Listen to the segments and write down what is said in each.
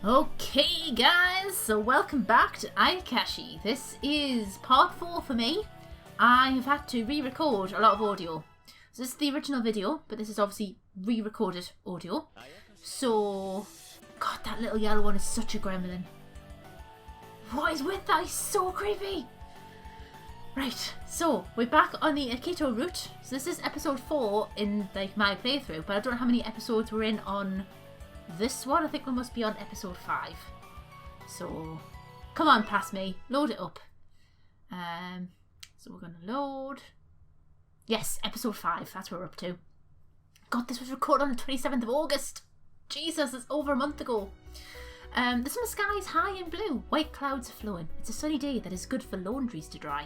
Okay guys, so welcome back to Ayakashi. This is part 4 for me. I have had to re-record a lot of audio. So this is the original video, but this is obviously re-recorded audio. So, God, that little yellow one is such a gremlin. What is with that? He's so creepy. Right, so we're back on the Akito route. So this is episode 4 in like my playthrough, but I don't know how many episodes we're in on this one. I think we must be on episode 5. So, come on past me. Load it up. So we're going to load. Yes, episode 5. That's what we're up to. God, this was recorded on the 27th of August. Jesus, it's over a month ago. The summer sky is high and blue. White clouds are flowing. It's a sunny day that is good for laundries to dry.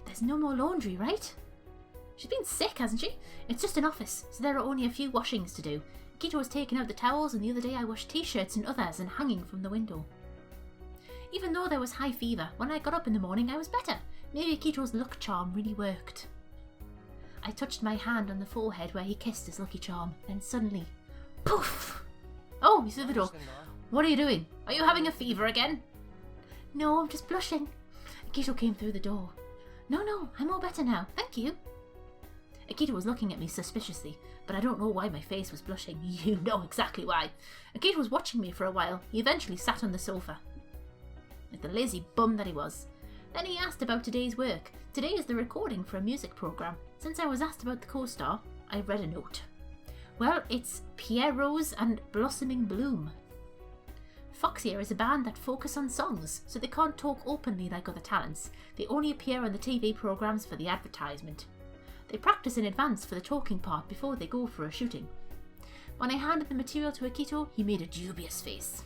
There's no more laundry, right? She's been sick, hasn't she? It's just an office, so there are only a few washings to do. Akito was taking out the towels, and the other day I washed t-shirts and others and hanging from the window. Even though there was high fever, when I got up in the morning I was better. Maybe Akito's luck charm really worked. I touched my hand on the forehead where he kissed his lucky charm, then suddenly, poof! Oh, he's through the door. What are you doing? Are you having a fever again? No, I'm just blushing. Akito came through the door. No, I'm all better now, thank you. Akito was looking at me suspiciously, but I don't know why my face was blushing. You know exactly why. Akito was watching me for a while. He eventually sat on the sofa, like the lazy bum that he was. Then he asked about today's work. Today is the recording for a music program. Since I was asked about the co-star, I read a note. Well, it's Pierre Rose and Blossoming Bloom. Foxia is a band that focus on songs, so they can't talk openly like other talents. They only appear on the TV programs for the advertisement. They practice in advance for the talking part before they go for a shooting. When I handed the material to Akito, he made a dubious face.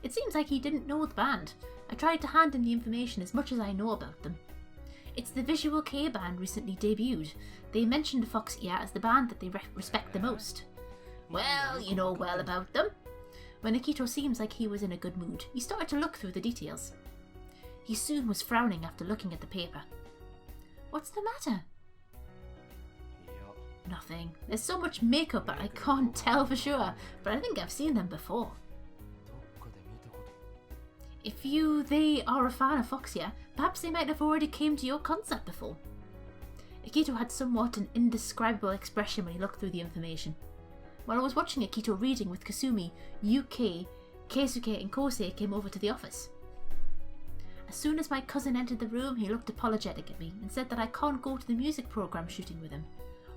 It seems like he didn't know the band. I tried to hand him the information as much as I know about them. It's the Visual-Kei band recently debuted. They mentioned Foxia as the band that they respect the most. Well, you know well about them. When Akito seems like he was in a good mood, he started to look through the details. He soon was frowning after looking at the paper. What's the matter? Nothing. There's so much makeup I can't tell for sure, but I think I've seen them before. If they are a fan of Foxia, perhaps they might have already came to your concert before. Akito had somewhat an indescribable expression when he looked through the information. While I was watching Akito reading with Kasumi, Yuki, Keisuke and Kosei came over to the office. As soon as my cousin entered the room, he looked apologetic at me and said that I can't go to the music program shooting with him,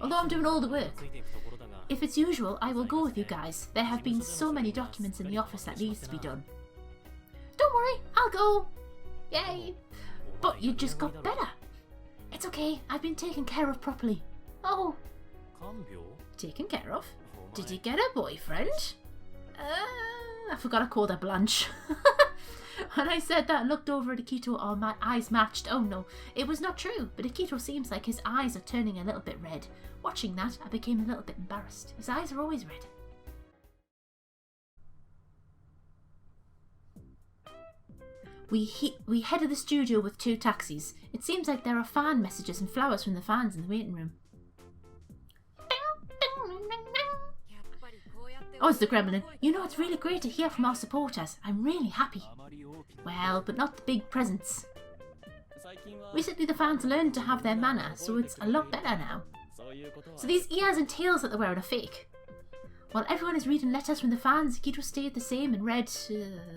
although I'm doing all the work. If it's usual, I will go with you guys. There have been so many documents in the office that needs to be done. Don't worry, I'll go. Yay! But you just got better. It's okay, I've been taken care of properly. Oh. Taken care of? Did you get a boyfriend? I forgot I called her Blanch. When I said that and looked over at Akito, all my eyes matched. Oh no, it was not true, but Akito seems like his eyes are turning a little bit red. Watching that, I became a little bit embarrassed. His eyes are always red. We headed the studio with 2 taxis. It seems like there are fan messages and flowers from the fans in the waiting room. Oh, it's the gremlin. You know, it's really great to hear from our supporters. I'm really happy. Well, but not the big presents. Recently the fans learned to have their manner, so it's a lot better now. So these ears and tails that they're wearing are fake. While everyone is reading letters from the fans, Akito stayed the same and read,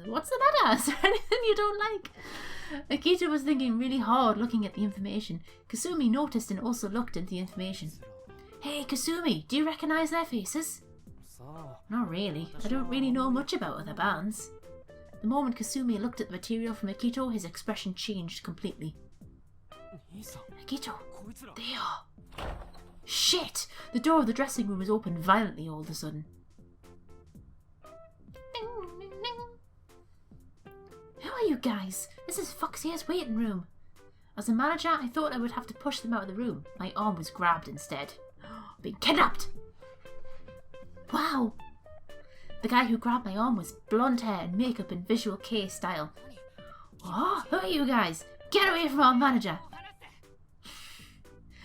what's the matter? Is there anything you don't like? Akito was thinking really hard looking at the information. Kasumi noticed and also looked into the information. Hey Kasumi, do you recognise their faces? Not really. I don't really know much about other bands. The moment Kasumi looked at the material from Akito, his expression changed completely. Akito, they are... Shit! The door of the dressing room was opened violently all of a sudden. Who are you guys? This is Foxia's waiting room. As a manager, I thought I would have to push them out of the room. My arm was grabbed instead. Being kidnapped! Wow! The guy who grabbed my arm was blonde hair and makeup in Visual-Kei style. Oh, who are you guys? Get away from our manager!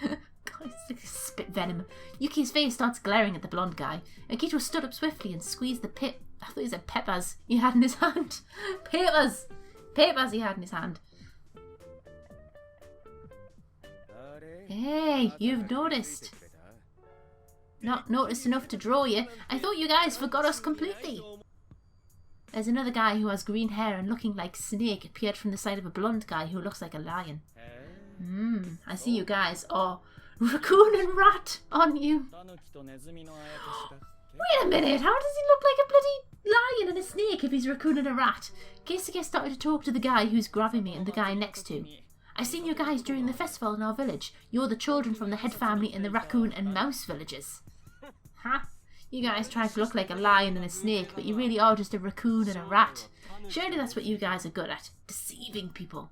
God, Spit venom. Yuki's face starts glaring at the blonde guy. Akito stood up swiftly and squeezed the I thought he said peppers he had in his hand. Papers! Papers he had in his hand. Hey, you've noticed. Not noticed enough to draw you. I thought you guys forgot us completely. There's another guy who has green hair and looking like Snake appeared from the side of a blonde guy who looks like a lion. I see you guys are raccoon and rat, aren't you? Wait a minute, how does he look like a bloody lion and a snake if he's a raccoon and a rat? Keisuke started to talk to the guy who's grabbing me and the guy next to. I seen you guys during the festival in our village. You're the children from the head family in the raccoon and mouse villages. Huh? You guys try to look like a lion and a snake, but you really are just a raccoon and a rat. Surely that's what you guys are good at. Deceiving people.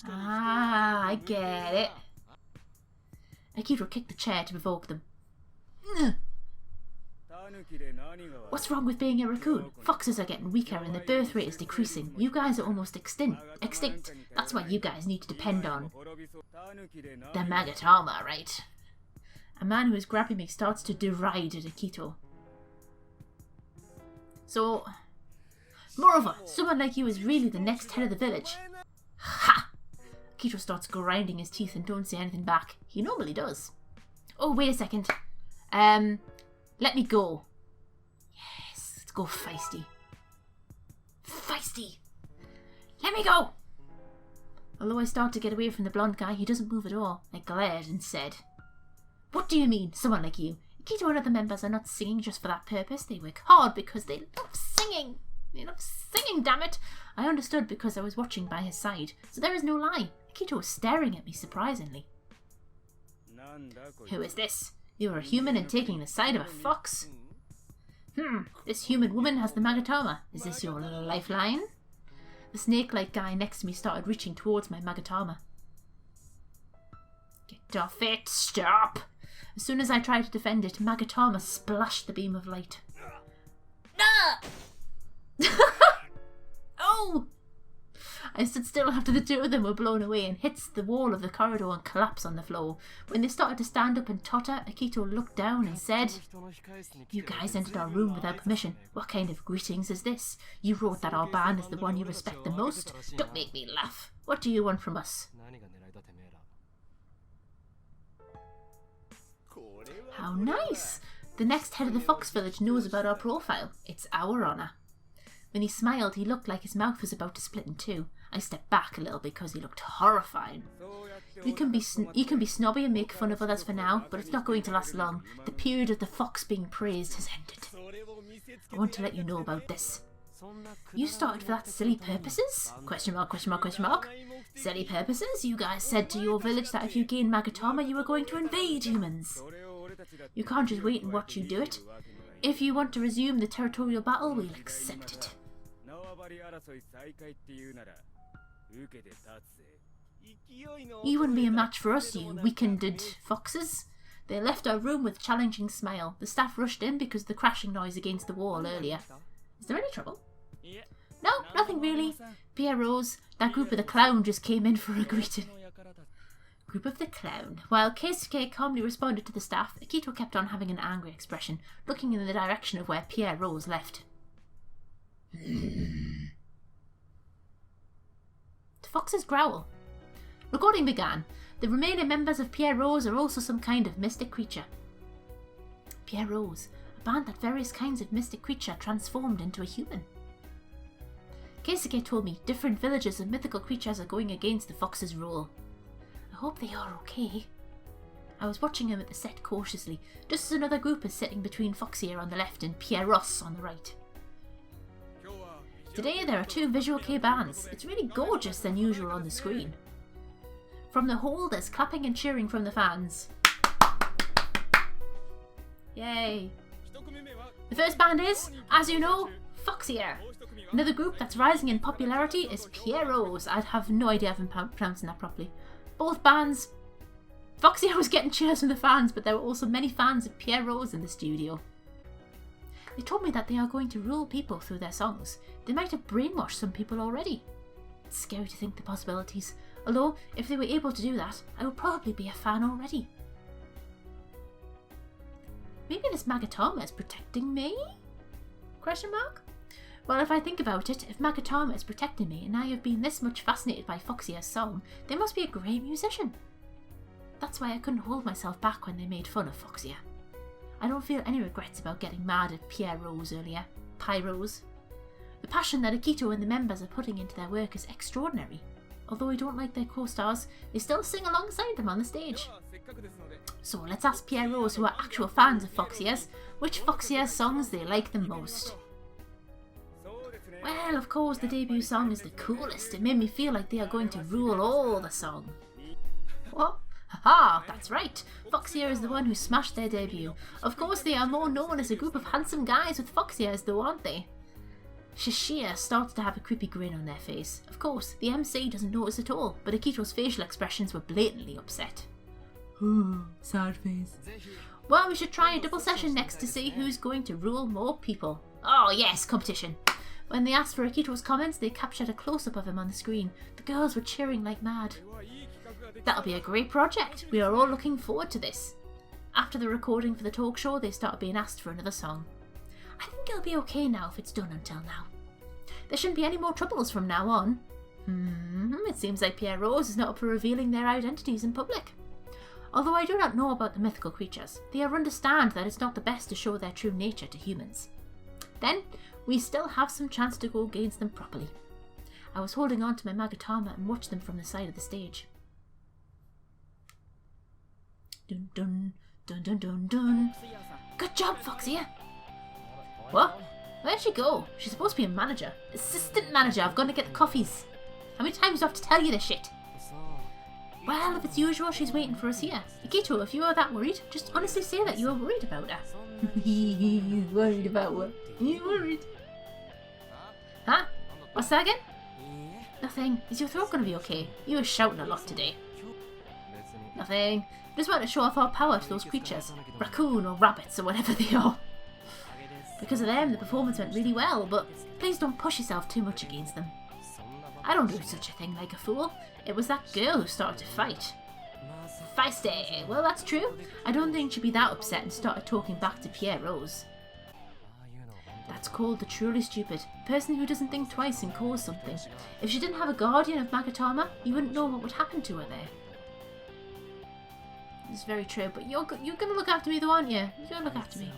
Ah, I get it. Akito kicked the chair to provoke them. What's wrong with being a raccoon? Foxes are getting weaker and the birth rate is decreasing. You guys are almost extinct. That's why you guys need to depend on the magatama, right? A man who is grabbing me starts to deride Akito. So, moreover, someone like you is really the next head of the village. Ha! Akito starts grinding his teeth and don't say anything back. He normally does. Oh, wait a second. Let me go. Yes, let's go feisty. Feisty! Let me go! Although I start to get away from the blonde guy, he doesn't move at all. I glared and said, "What do you mean, someone like you? Akito and other members are not singing just for that purpose. They work hard because they love singing. They love singing, damn it!" I understood because I was watching by his side, so there is no lie. Akito was staring at me surprisingly. Who is this? You are a human and taking the side of a fox? This human woman has the magatama. Is this your little lifeline? The snake-like guy next to me started reaching towards my magatama. Get off it! Stop! As soon as I tried to defend it, magatama splashed the beam of light. Ah! Oh! I stood still after the two of them were blown away and hit the wall of the corridor and collapsed on the floor. When they started to stand up and totter, Akito looked down and said, "You guys entered our room without permission. What kind of greetings is this? You wrote that our band is the one you respect the most? Don't make me laugh. What do you want from us?" How nice! The next head of the Fox Village knows about our profile. It's our honour. When he smiled, he looked like his mouth was about to split in two. I stepped back a little because he looked horrifying. You can be snobby and make fun of others for now, but it's not going to last long. The period of the fox being praised has ended. I want to let you know about this. You started for that silly purposes? Question mark, question mark, question mark. Silly purposes? You guys said to your village that if you gained magatama you were going to invade humans. You can't just wait and watch you do it. If you want to resume the territorial battle, we'll accept it. You wouldn't be a match for us, you weakened foxes. They left our room with a challenging smile. The staff rushed in because of the crashing noise against the wall earlier. Is there any trouble? No, nothing really. Pierre rose. That group of the clown just came in for a greeting. Group of the clown. While Keisuke calmly responded to the staff, Akito kept on having an angry expression, looking in the direction of where Pierre Rose left. The foxes growl. Recording began. The remaining members of Pierre Rose are also some kind of mystic creature. Pierre Rose, a band that various kinds of mystic creature transformed into a human. Keisuke told me different villages of mythical creatures are going against the fox's rule. I hope they are okay. I was watching him at the set cautiously, just as another group is sitting between Foxier on the left and Pierre Ross on the right. Today there are 2 Visual-Kei bands. It's really gorgeous than usual on the screen. From the hall there's clapping and cheering from the fans. Yay! The first band is, as you know, Foxier. Another group that's rising in popularity is Pierre Rose. I'd have no idea if I'm pronouncing that properly. Both bands. Foxier was getting cheers from the fans, but there were also many fans of Pierre Rose in the studio. They told me that they are going to rule people through their songs. They might have brainwashed some people already. It's scary to think the possibilities. Although, if they were able to do that, I would probably be a fan already. Maybe this magatama is protecting me? Question mark? Well, if I think about it, if magatama is protecting me and I have been this much fascinated by Foxia's song, they must be a great musician. That's why I couldn't hold myself back when they made fun of Foxia. I don't feel any regrets about getting mad at Pierrot's earlier. Pyros. The passion that Akito and the members are putting into their work is extraordinary. Although I don't like their co-stars, they still sing alongside them on the stage. So let's ask Pierrots who are actual fans of Foxia's, which Foxia's songs they like the most. Well, of course the debut song is the coolest. It made me feel like they are going to rule all the song. What? Haha, that's right. Foxia is the one who smashed their debut. Of course they are more known as a group of handsome guys with Foxias though, aren't they? Shishia started to have a creepy grin on their face. Of course, the MC doesn't notice at all, but Akito's facial expressions were blatantly upset. Sad face. Well, we should try a double session next to see who's going to rule more people. Oh yes, competition. When they asked for Akito's comments, they captured a close-up of him on the screen. The girls were cheering like mad. That'll be a great project. We are all looking forward to this. After the recording for the talk show, they started being asked for another song. I think it'll be okay now if it's done until now. There shouldn't be any more troubles from now on. It seems like Pierrot is not up for revealing their identities in public. Although I do not know about the mythical creatures, they understand that it's not the best to show their true nature to humans. Then, we still have some chance to go against them properly. I was holding on to my magatama and watched them from the side of the stage. Dun dun, dun dun dun dun. Good job, Foxia! What? Where'd she go? She's supposed to be a manager. Assistant manager, I've got to get the coffees. How many times do I have to tell you this shit? Well, if it's usual, she's waiting for us here. Akito, if you are that worried, just honestly say that you are worried about her. Worried about what? You worried? Huh? What's that again? Nothing. Is your throat going to be okay? You were shouting a lot today. Nothing. Just want to show off our power to those creatures. Raccoon or rabbits or whatever they are. Because of them, the performance went really well, but please don't push yourself too much against them. I don't do such a thing like a fool. It was that girl who started to fight. Feisty! Well, that's true. I don't think she'd be that upset and started talking back to Pierrot's. That's called the truly stupid. Person who doesn't think twice and calls something. If she didn't have a guardian of Magatama, you wouldn't know what would happen to her there. It's very true, but you're gonna look after me though, aren't you? You're gonna look after me.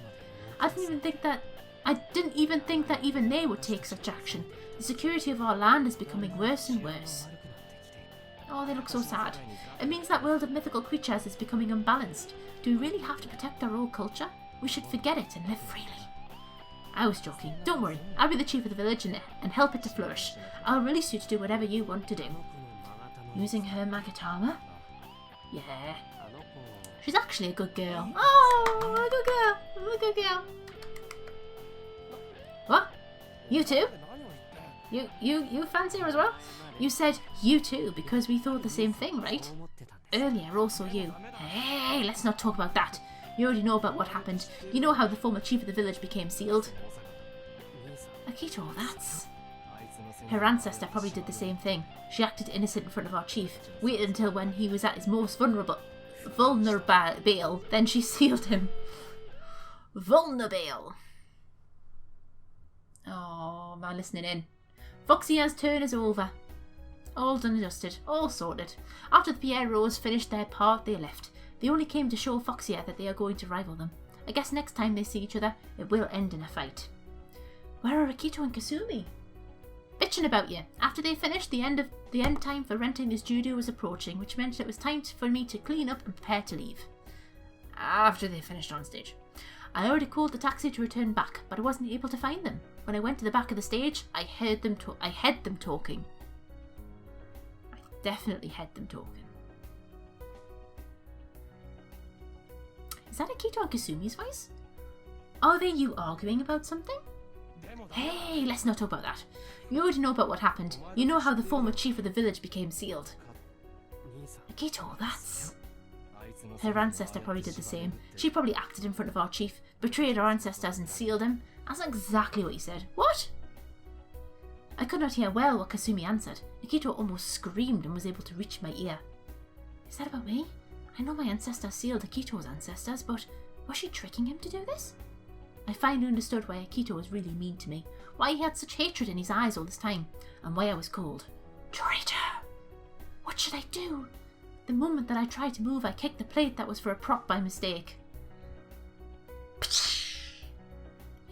I didn't even think that even they would take such action. The security of our land is becoming worse and worse. Oh, they look so sad. It means that world of mythical creatures is becoming unbalanced. Do we really have to protect our old culture? We should forget it and live freely. I was joking. Don't worry. I'll be the chief of the village and help it to flourish. I'll release you to do whatever you want to do. Using her magatama? Yeah. She's actually a good girl. Oh, a good girl. A good girl. What? You too? You fancy her as well? You said you too because we thought the same thing, right? Earlier, also you. Hey, let's not talk about that. You already know about what happened. You know how the former chief of the village became sealed. Akito, that's... Her ancestor probably did the same thing. She acted innocent in front of our chief. Waited until when he was at his most vulnerable, then she sealed him. Vulnerable. Oh, man, listening in. Foxia's turn is over. All done and dusted, all sorted. After the Pierrots finished their part, they left. They only came to show Foxia that they are going to rival them. I guess next time they see each other, it will end in a fight. Where are Akito and Kasumi? Bitching about you. After they finished, the end time for renting this studio was approaching, which meant it was time for me to clean up and prepare to leave. After they finished on stage. I already called the taxi to return back, but I wasn't able to find them. When I went to the back of the stage, I heard them talking. I definitely heard them talking. Is that Akito and Kasumi's voice? Are they you arguing about something? Hey, let's not talk about that. You already know about what happened. You know how the former chief of the village became sealed. Akito, that's... Her ancestor probably did the same. She probably acted in front of our chief, betrayed our ancestors and sealed him. That's exactly what he said. What? I could not hear well what Kasumi answered. Akito almost screamed and was able to reach my ear. Is that about me? I know my ancestors sealed Akito's ancestors, but Was she tricking him to do this? I finally understood why Akito was really mean to me, why he had such hatred in his eyes all this time, and why I was called traitor. What should I do? The moment that I tried to move, I kicked the plate that was for a prop by mistake.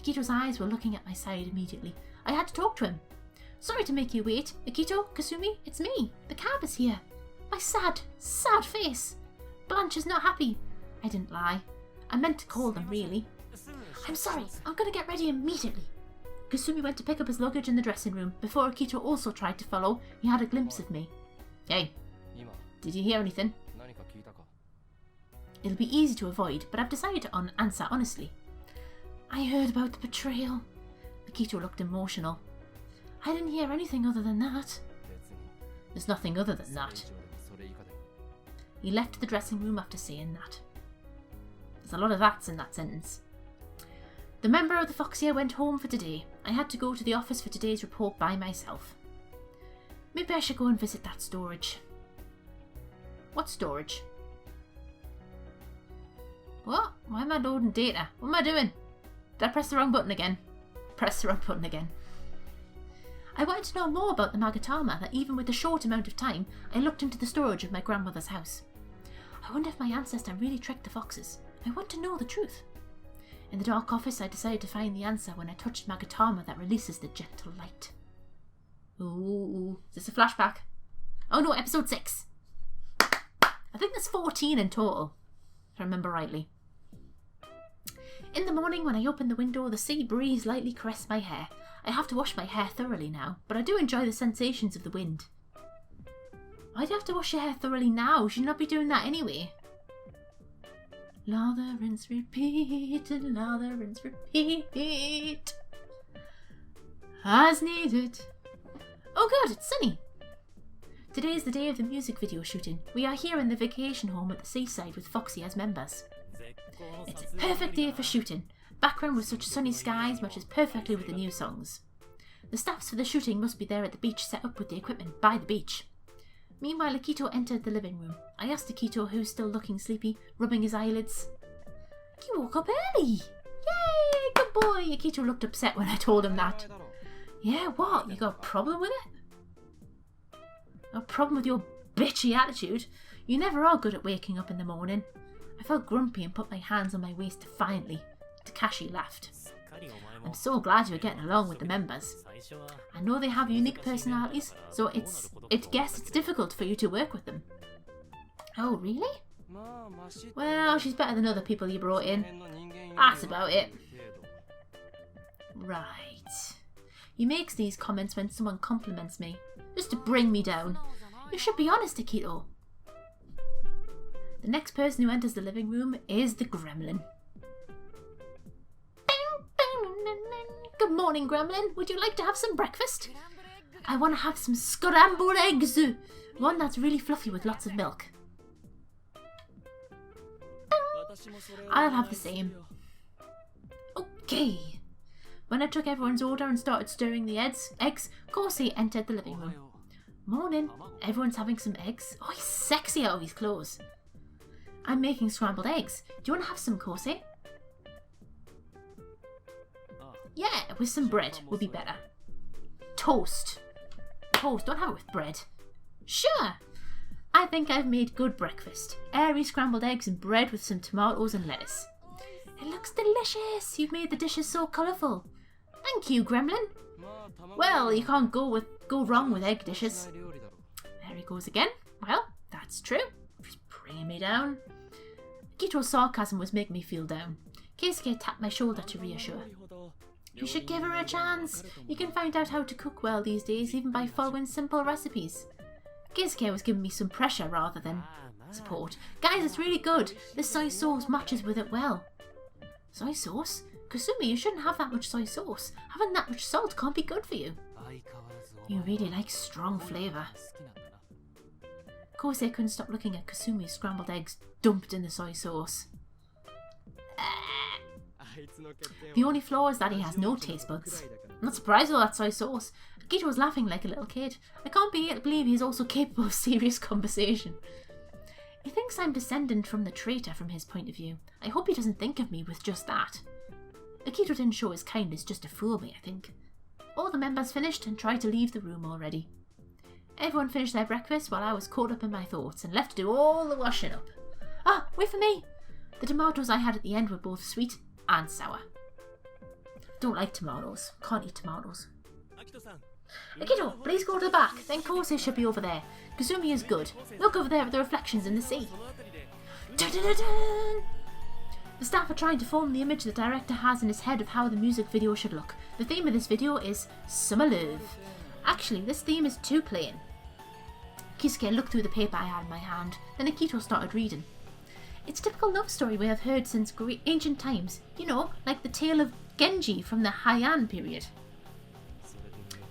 Akito's eyes were looking at my side immediately. I had to talk to him. Sorry to make you wait. Akito, Kasumi, it's me. The cab is here. My sad, sad face. Blanch is not happy. I didn't lie. I meant to call them, really. I'm sorry. I'm going to get ready immediately. Kasumi went to pick up his luggage in the dressing room. Before Akito also tried to follow, he had a glimpse of me. Hey, did you hear anything? It'll be easy to avoid, but I've decided to answer honestly. I heard about the betrayal. Akito looked emotional. I didn't hear anything other than that. There's nothing other than that. He left the dressing room after saying that. There's a lot of that's in that sentence. The member of the Foxia went home for today. I had to go to the office for today's report by myself. Maybe I should go and visit that storage. What storage? What? Why am I loading data? What am I doing? Did I press the wrong button again? Press the wrong button again. I wanted to know more about the magatama that even with the short amount of time, I looked into the storage of my grandmother's house. I wonder if my ancestor really tricked the foxes. I want to know the truth. In the dark office, I decided to find the answer when I touched magatama that releases the gentle light. Ooh, is this a flashback? Oh no, episode 6. I think there's 14 in total, if I remember rightly. In the morning, when I opened the window, the sea breeze lightly caressed my hair. I have to wash my hair thoroughly now, but I do enjoy the sensations of the wind. Why do you have to wash your hair thoroughly now? You should not be doing that anyway. Lather, rinse, repeat, and lather, rinse, repeat. As needed. Oh good, it's sunny. Today is the day of the music video shooting. We are here in the vacation home at the seaside with Foxy as members. It's a perfect day for shooting. Background with such sunny skies matches perfectly with the new songs. The staffs for the shooting must be there at the beach, set up with the equipment by the beach. Meanwhile, Akito entered the living room. I asked Akito, who's still looking sleepy, rubbing his eyelids. You woke up early! Yay, good boy! Akito looked upset when I told him that. Yeah, what? You got a problem with it? A problem with your bitchy attitude? You never are good at waking up in the morning. I felt grumpy and put my hands on my waist defiantly. Takashi laughed. I'm so glad you're getting along with the members. I know they have unique personalities, so I guess it's difficult for you to work with them. Oh, really? Well, she's better than other people you brought in. That's about it. Right. He makes these comments when someone compliments me, just to bring me down. You should be honest, Akito. The next person who enters the living room is the gremlin. Good morning, gremlin. Would you like to have some breakfast? I want to have some scrambled eggs. One that's really fluffy with lots of milk. I'll have the same. Okay. When I took everyone's order and started stirring the eggs, Kosei entered the living room. Morning. Everyone's having some eggs. Oh, he's sexy out of his clothes. I'm making scrambled eggs. Do you want to have some, Kosei? Yeah, with some bread would be better. Toast. Toast, don't have it with bread. Sure. I think I've made good breakfast. Airy scrambled eggs and bread with some tomatoes and lettuce. It looks delicious. You've made the dishes so colourful. Thank you, gremlin. Well, you can't go wrong with egg dishes. There he goes again. Well, that's true. He's bringing me down. Akito's sarcasm was making me feel down. Keisuke tapped my shoulder to reassure. You should give her a chance. You can find out how to cook well these days, even by following simple recipes. Keisuke was giving me some pressure rather than support. Guys, it's really good. This soy sauce matches with it well. Soy sauce? Kasumi, you shouldn't have that much soy sauce. Having that much salt can't be good for you. You really like strong flavour. Kosei couldn't stop looking at Kasumi's scrambled eggs dumped in the soy sauce. The only flaw is that he has no taste buds. I'm not surprised with all that soy sauce. Akito was laughing like a little kid. I can't believe he is also capable of serious conversation. He thinks I'm descendant from the traitor from his point of view. I hope he doesn't think of me with just that. Akito didn't show his kindness just to fool me, I think. All the members finished and tried to leave the room already. Everyone finished their breakfast while I was caught up in my thoughts and left to do all the washing up. Ah, wait for me! The tomatoes I had at the end were both sweet and sour. Don't like tomatoes. Can't eat tomatoes. Akito, please go to the back. Then Kosei should be over there. Kazumi is good. Look over there at the reflections in the sea. Dun, dun, dun, dun. The staff are trying to form the image the director has in his head of how the music video should look. The theme of this video is Summer Love. Actually, this theme is too plain. Kisuke looked through the paper I had in my hand, then Akito started reading. It's a typical love story we have heard since ancient times. You know, like the tale of Genji from the Heian period.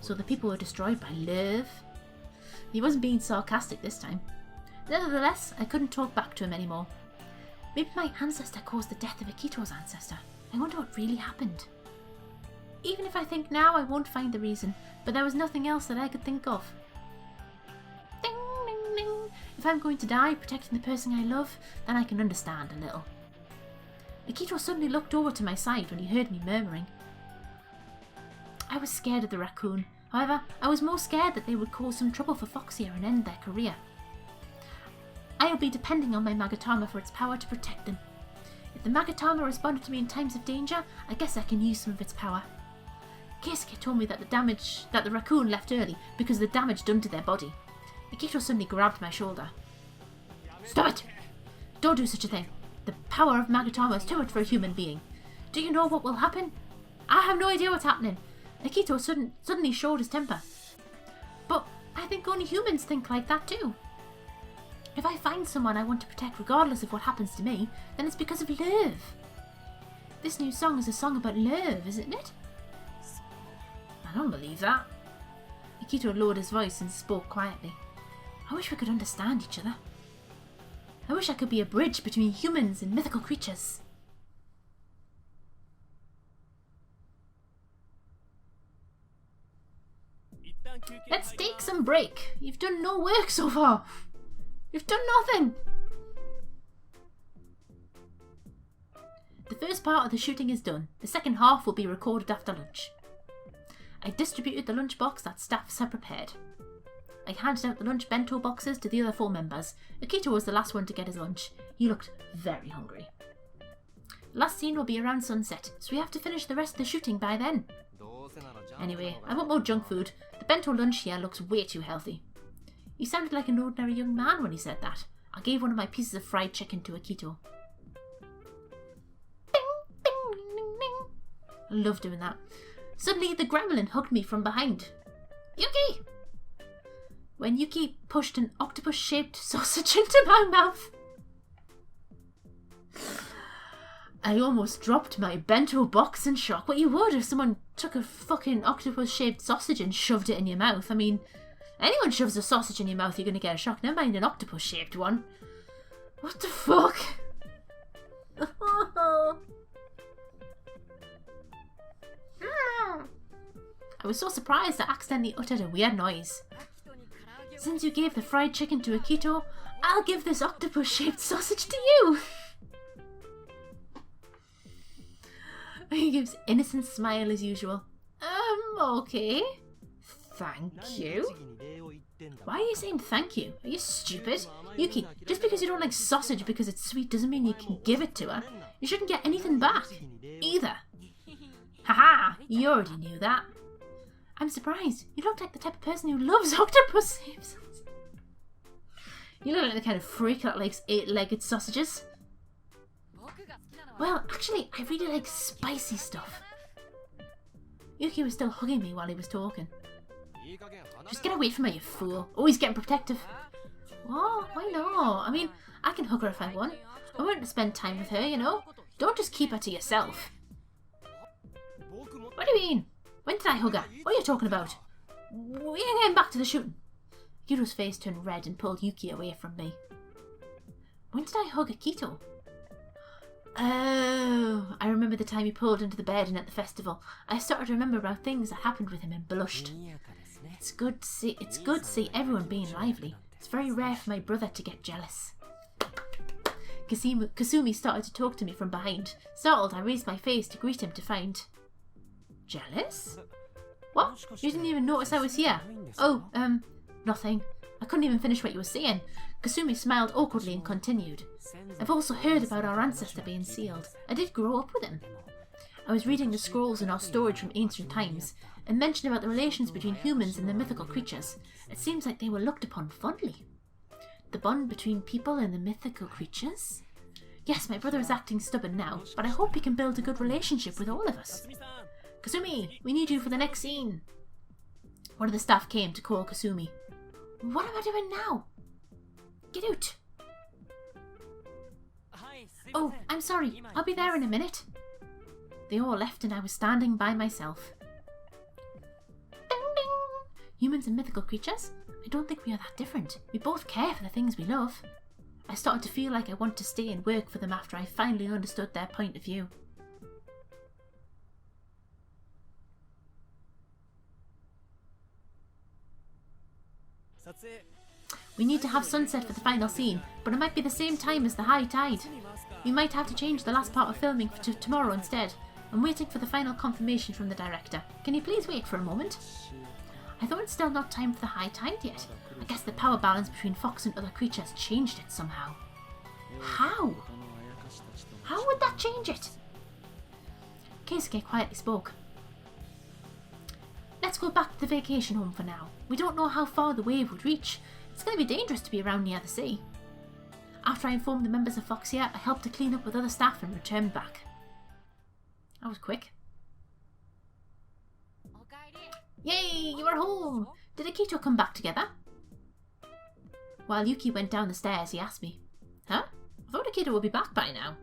So the people were destroyed by love? He wasn't being sarcastic this time. Nevertheless, I couldn't talk back to him anymore. Maybe my ancestor caused the death of Akito's ancestor. I wonder what really happened. Even if I think now, I won't find the reason, but there was nothing else that I could think of. Ding, ding, ding. If I'm going to die protecting the person I love, then I can understand a little. Akito suddenly looked over to my side when he heard me murmuring. I was scared of the raccoon. However, I was more scared that they would cause some trouble for Foxia and end their career. I'll be depending on my magatama for its power to protect them. If the magatama responded to me in times of danger, I guess I can use some of its power. Keisuke told me that the raccoon left early because of the damage done to their body. Akito suddenly grabbed my shoulder. Stop it! Don't do such a thing. The power of magatama is too much for a human being. Do you know what will happen? I have no idea what's happening. Akito suddenly showed his temper. But I think only humans think like that too. If I find someone I want to protect regardless of what happens to me, then it's because of love. This new song is a song about love, isn't it? I don't believe that. Akito lowered his voice and spoke quietly. I wish we could understand each other. I wish I could be a bridge between humans and mythical creatures. Let's take some break. You've done no work so far. You've done nothing. The first part of the shooting is done. The second half will be recorded after lunch. I distributed the lunchbox that staffs had prepared. I handed out the lunch bento boxes to the other 4 members. Akito was the last one to get his lunch. He looked very hungry. The last scene will be around sunset, so we have to finish the rest of the shooting by then. Anyway, I want more junk food. The bento lunch here looks way too healthy. He sounded like an ordinary young man when he said that. I gave one of my pieces of fried chicken to Akito. Ding, ding, ding, ding, ding. I love doing that. Suddenly, the gremlin hugged me from behind. Yuki! When Yuki pushed an octopus-shaped sausage into my mouth, I almost dropped my bento box in shock. What you would if someone took a fucking octopus-shaped sausage and shoved it in your mouth. I mean, anyone shoves a sausage in your mouth, you're going to get a shock. Never mind an octopus-shaped one. What the fuck? I was so surprised I accidentally uttered a weird noise. Since you gave the fried chicken to Akito, I'll give this octopus-shaped sausage to you. He gives innocent smile as usual. Okay. Thank you. Why are you saying thank you? Are you stupid? Yuki, just because you don't like sausage because it's sweet doesn't mean you can give it to her. You shouldn't get anything back. Either. Haha, you already knew that. I'm surprised. You look like the type of person who loves octopus. You look like the kind of freak that likes 8-legged sausages. Well, actually, I really like spicy stuff. Yuki was still hugging me while he was talking. Just get away from her, you fool. Always getting protective. Oh, why not? I mean, I can hug her if I want. I want to spend time with her, you know? Don't just keep her to yourself. What do you mean? When did I hug her? What are you talking about? We're getting back to the shooting. Akito's face turned red and pulled Yuki away from me. When did I hug Akito? Oh, I remember the time he pulled into the bed and at the festival. I started to remember about things that happened with him and blushed. It's good to see everyone being lively. It's very rare for my brother to get jealous. Kasumi started to talk to me from behind. Startled, I raised my face to greet him to find... Jealous? What? You didn't even notice I was here? Oh, nothing. I couldn't even finish what you were saying. Kasumi smiled awkwardly and continued. I've also heard about our ancestor being sealed. I did grow up with him. I was reading the scrolls in our storage from ancient times, and mentioned about the relations between humans and the mythical creatures. It seems like they were looked upon fondly. The bond between people and the mythical creatures? Yes, my brother is acting stubborn now, but I hope he can build a good relationship with all of us. Kasumi, we need you for the next scene. One of the staff came to call Kasumi. What am I doing now? Get out. Oh, I'm sorry. I'll be there in a minute. They all left and I was standing by myself. Ding ding! Humans and mythical creatures? I don't think we are that different. We both care for the things we love. I started to feel like I want to stay and work for them after I finally understood their point of view. We need to have sunset for the final scene, but it might be the same time as the high tide. We might have to change the last part of filming to tomorrow instead. I'm waiting for the final confirmation from the director. Can you please wait for a moment? I thought it's still not time for the high tide yet. I guess the power balance between Fox and other creatures changed it somehow. How? How would that change it? Keisuke quietly spoke. Let's go back to the vacation home for now. We don't know how far the wave would reach. It's going to be dangerous to be around near the sea. After I informed the members of Foxia, I helped to clean up with other staff and returned back. That was quick. Yay, you are home! Did Akito come back together? While Yuki went down the stairs, he asked me, Huh? I thought Akito would be back by now.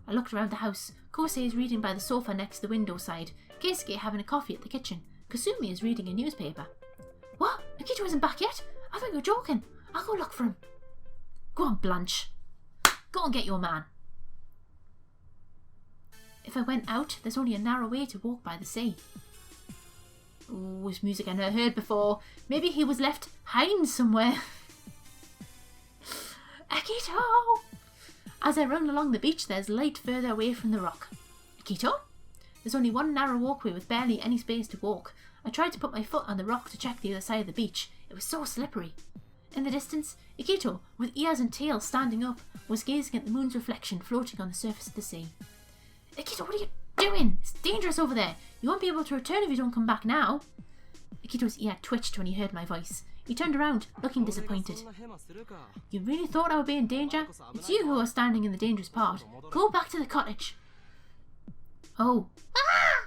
I looked around the house. Kosei is reading by the sofa next to the window side. Keisuke having a coffee at the kitchen. Kasumi is reading a newspaper. What? Akito isn't back yet? I thought you were joking. I'll go look for him. Go on, Blanch. Go and get your man. If I went out, there's only a narrow way to walk by the sea. Ooh, it's music I never heard before. Maybe he was left hiding somewhere. Akito! As I run along the beach, there's light further away from the rock. Akito? There's only one narrow walkway with barely any space to walk. I tried to put my foot on the rock to check the other side of the beach. It was so slippery. In the distance, Akito, with ears and tail standing up, was gazing at the moon's reflection floating on the surface of the sea. Akito, what are you doing? It's dangerous over there. You won't be able to return if you don't come back now. Akito's ear twitched when he heard my voice. He turned around, looking disappointed. You really thought I would be in danger? It's you who are standing in the dangerous part. Go back to the cottage. Oh. Ah!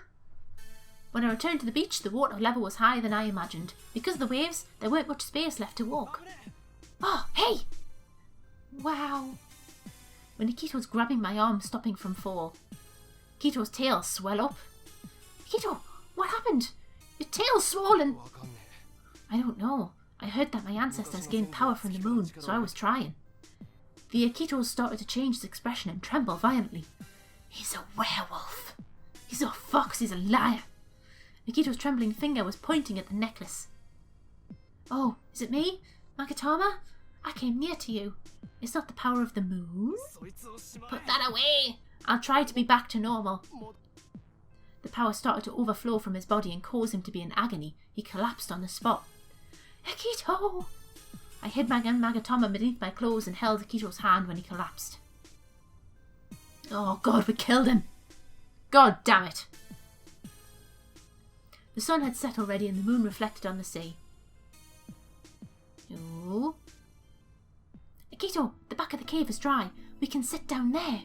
When I returned to the beach, the water level was higher than I imagined. Because of the waves, there weren't much space left to walk. Oh, hey! Wow. When Akito was grabbing my arm, stopping from fall. Akito's tail swelled up. Akito, what happened? Your tail's swollen. I don't know. I heard that my ancestors gained power from the moon, so I was trying. The Akito started to change his expression and tremble violently. He's a werewolf. He's a fox. He's a liar. Akito's trembling finger was pointing at the necklace. Oh, is it me? Magatama? I came near to you. It's not the power of the moon? Put that away! I'll try to be back to normal. The power started to overflow from his body and caused him to be in agony. He collapsed on the spot. Akito! I hid my Magatama beneath my clothes and held Akito's hand when he collapsed. Oh God, we killed him! God damn it! The sun had set already and the moon reflected on the sea. Oh. Akito, the back of the cave is dry. We can sit down there.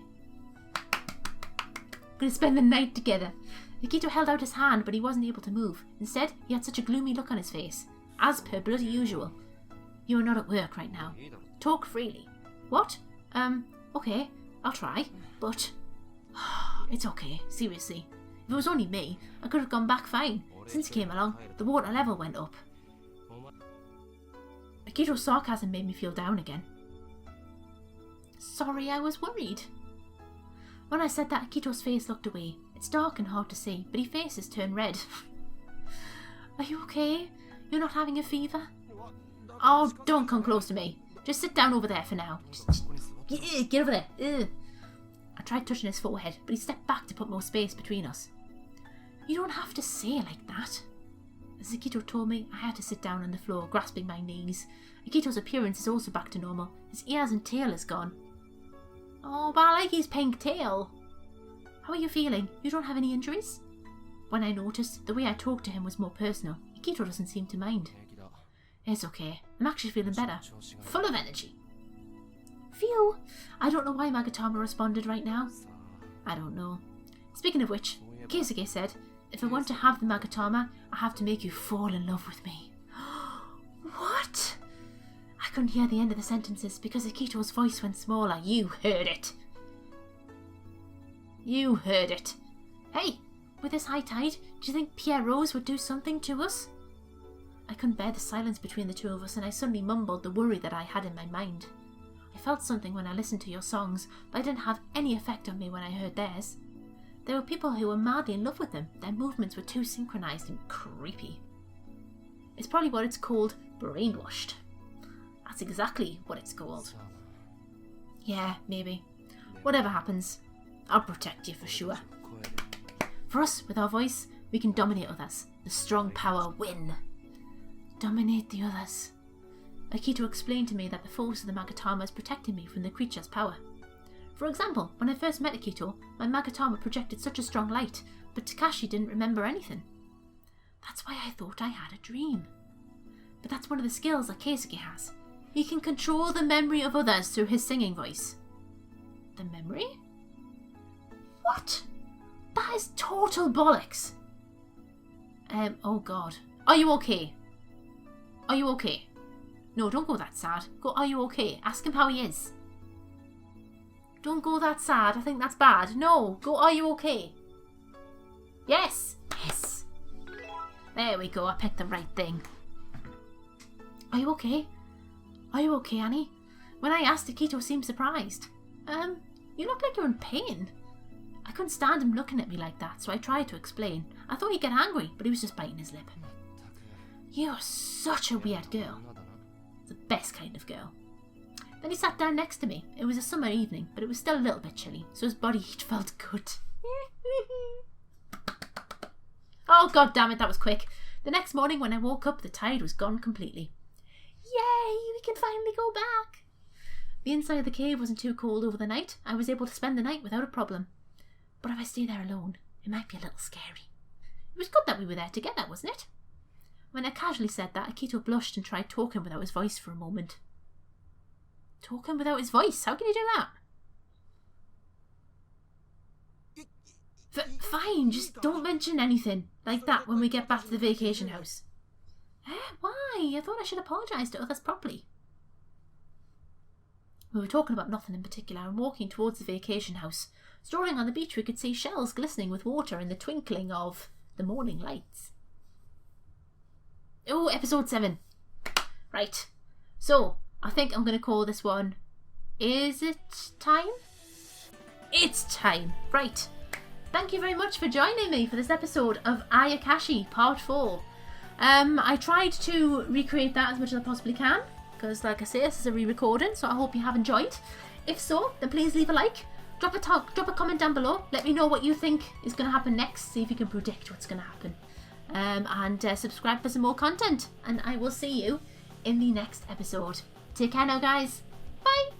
We're going to spend the night together. Akito held out his hand, but he wasn't able to move. Instead, he had such a gloomy look on his face. As per bloody usual. You are not at work right now. Talk freely. What? Okay, I'll try, but... It's okay, seriously. If it was only me, I could have gone back fine. Since he came along, the water level went up. Akito's sarcasm made me feel down again. Sorry, I was worried. When I said that, Akito's face looked away. It's dark and hard to see, but his face has turned red. Are you okay? You're not having a fever? Oh, don't come close to me. Just sit down over there for now. Just Get over there. Ugh. I tried touching his forehead, but he stepped back to put more space between us. You don't have to say it like that. As Akito told me, I had to sit down on the floor, grasping my knees. Akito's appearance is also back to normal. His ears and tail is gone. Oh, but I like his pink tail. How are you feeling? You don't have any injuries? When I noticed, the way I talked to him was more personal. Akito doesn't seem to mind. It's okay. I'm actually feeling better. Full of energy. Phew. I don't know why Magatama responded right now. I don't know. Speaking of which, Keisuke said, if I want to have the Magatama, I have to make you fall in love with me. What? I couldn't hear the end of the sentences because Akito's voice went smaller. You heard it. You heard it. Hey, with this high tide, do you think Pierre Rose would do something to us? I couldn't bear the silence between the two of us, and I suddenly mumbled the worry that I had in my mind. I felt something when I listened to your songs, but I didn't have any effect on me when I heard theirs. There were people who were madly in love with them. Their movements were too synchronized and creepy. It's probably what it's called, brainwashed. That's exactly what it's called. Yeah, maybe. Whatever happens, I'll protect you for sure. For us, with our voice, we can dominate others. The strong power win. Dominate the others. Akito explained to me that the force of the Magatama is protecting me from the creature's power. For example, when I first met Akito, my Magatama projected such a strong light, but Takashi didn't remember anything. That's why I thought I had a dream. But that's one of the skills that Keisuke has. He can control the memory of others through his singing voice. The memory? What? That is total bollocks. Oh god. Are you okay? Are you okay? No, don't go that sad. Go, are you okay? Ask him how he is. Don't go that sad. I think that's bad. No, go, are you okay? Yes. Yes. There we go. I picked the right thing. Are you okay? Are you okay, Annie? When I asked, Akito seemed surprised. You look like you're in pain. I couldn't stand him looking at me like that, so I tried to explain. I thought he'd get angry, but he was just biting his lip. You are such a weird girl. The best kind of girl. Then he sat down next to me. It was a summer evening, but it was still a little bit chilly, so his body heat felt good. Oh god damn it, that was quick. The next morning when I woke up, the tide was gone completely. Yay, we can finally go back. The inside of the cave wasn't too cold over the night. I was able to spend the night without a problem. But if I stay there alone, it might be a little scary. It was good that we were there together, wasn't it? When I casually said that, Akito blushed and tried talking without his voice for a moment. Talking without his voice? How can you do that? Fine, just don't mention anything like that when we get back to the vacation house. Why? I thought I should apologise to others properly. We were talking about nothing in particular and walking towards the vacation house. Strolling on the beach, we could see shells glistening with water in the twinkling of the morning lights. Oh, episode 7. Right. So, I think I'm going to call this one... Is it time? It's time. Right. Thank you very much for joining me for this episode of Ayakashi Part 4. I tried to recreate that as much as I possibly can, because like I say, this is a re-recording, so I hope you have enjoyed. If so, then please leave a like, drop a comment down below, let me know what you think is going to happen next, see if you can predict what's going to happen. And subscribe for some more content, and I will see you in the next episode. Take care now, guys. Bye!